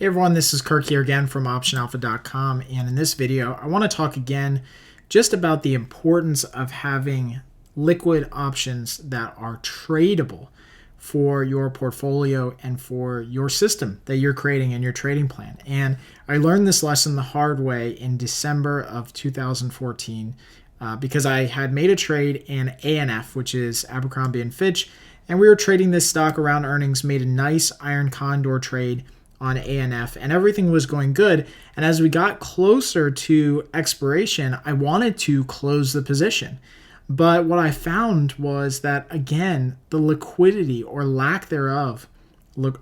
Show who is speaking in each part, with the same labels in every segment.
Speaker 1: Hey everyone, this is Kirk here again from OptionAlpha.com, and in this video I want to talk again just about the importance of having liquid options that are tradable for your portfolio and for your system that you're creating in your trading plan. And I learned this lesson the hard way in December of 2014 because I had made a trade in ANF, which is Abercrombie & Fitch, and we were trading this stock around earnings, made a nice iron condor trade on ANF, and everything was going good. And as we got closer to expiration, I wanted to close the position. But what I found was that, again, the liquidity or lack thereof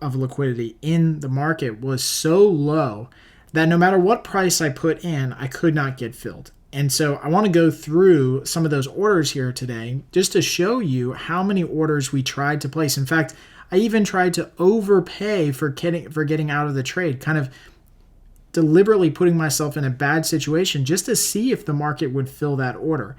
Speaker 1: of liquidity in the market was so low that no matter what price I put in, I could not get filled. And so I want to go through some of those orders here today just to show you how many orders we tried to place. In fact, I even tried to overpay for getting out of the trade, kind of deliberately putting myself in a bad situation just to see if the market would fill that order.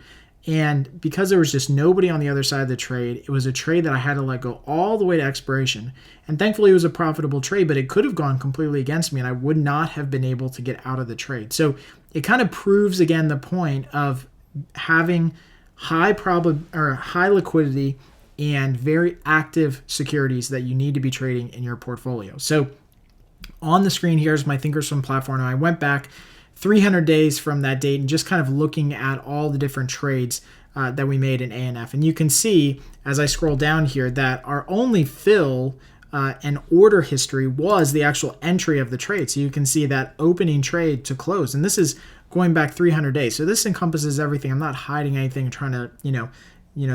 Speaker 1: And because there was just nobody on the other side of the trade, it was a trade that I had to let go all the way to expiration. And thankfully, it was a profitable trade, but it could have gone completely against me, and I would not have been able to get out of the trade. So it kind of proves again the point of having high liquidity and very active securities that you need to be trading in your portfolio. So on the screen here is my Thinkorswim platform, and I went back 300 days from that date and just kind of looking at all the different trades that we made in ANF. And you can see as I scroll down here that our only fill and order history was the actual entry of the trade. So you can see that opening trade to close. And this is going back 300 days. So this encompasses everything. I'm not hiding anything, trying to,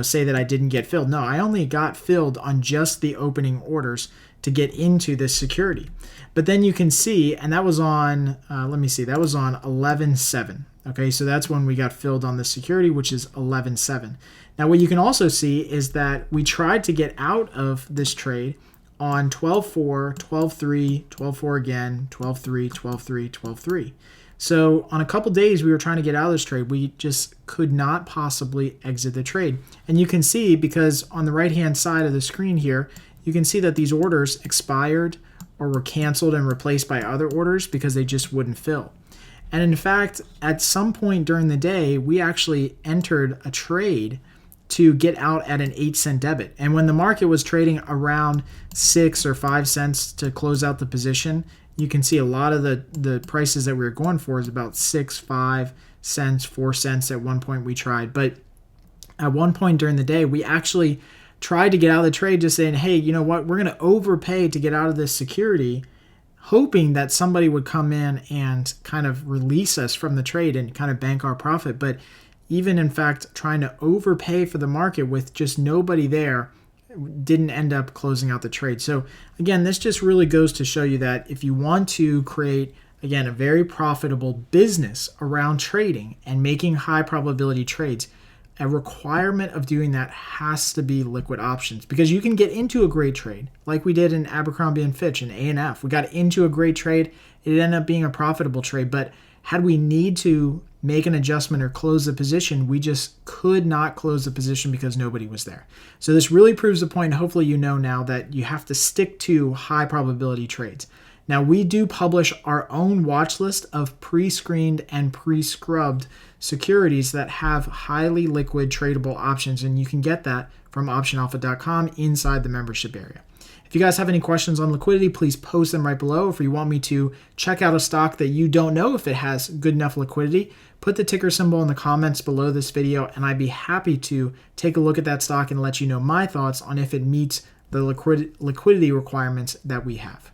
Speaker 1: say that I didn't get filled. No, I only got filled on just the opening orders to get into this security. But then you can see, and that was on, that was on 11/7. Okay, so that's when we got filled on the security, which is 11/7. Now, what you can also see is that we tried to get out of this trade on 12/4, 12/3, 12/4 again, 12/3, 12/3, 12/3. So on a couple days, we were trying to get out of this trade. We just could not possibly exit the trade. And you can see, because on the right-hand side of the screen here, you can see that these orders expired or were canceled and replaced by other orders because they just wouldn't fill. And in fact, at some point during the day, we actually entered a trade to get out at an 8-cent debit. And when the market was trading around 6 or 5 cents to close out the position, you can see a lot of the prices that we were going for is about 6, 5 cents, 4 cents at one point we tried. But at one point during the day, we actually tried to get out of the trade just saying, hey, you know what, we're going to overpay to get out of this security, hoping that somebody would come in and kind of release us from the trade and kind of bank our profit. But even in fact, trying to overpay for the market with just nobody there didn't end up closing out the trade. So again, this just really goes to show you that if you want to create, again, a very profitable business around trading and making high probability trades, a requirement of doing that has to be liquid options, because you can get into a great trade like we did in Abercrombie & Fitch and ANF. We got into a great trade. It ended up being a profitable trade, but had we need to make an adjustment or close the position, we just could not close the position because nobody was there. So this really proves the point. Hopefully you know now that you have to stick to high probability trades. Now, we do publish our own watch list of pre-screened and pre-scrubbed securities that have highly liquid tradable options, and you can get that from OptionAlpha.com inside the membership area. If you guys have any questions on liquidity, please post them right below. If you want me to check out a stock that you don't know if it has good enough liquidity, put the ticker symbol in the comments below this video, and I'd be happy to take a look at that stock and let you know my thoughts on if it meets the liquidity requirements that we have.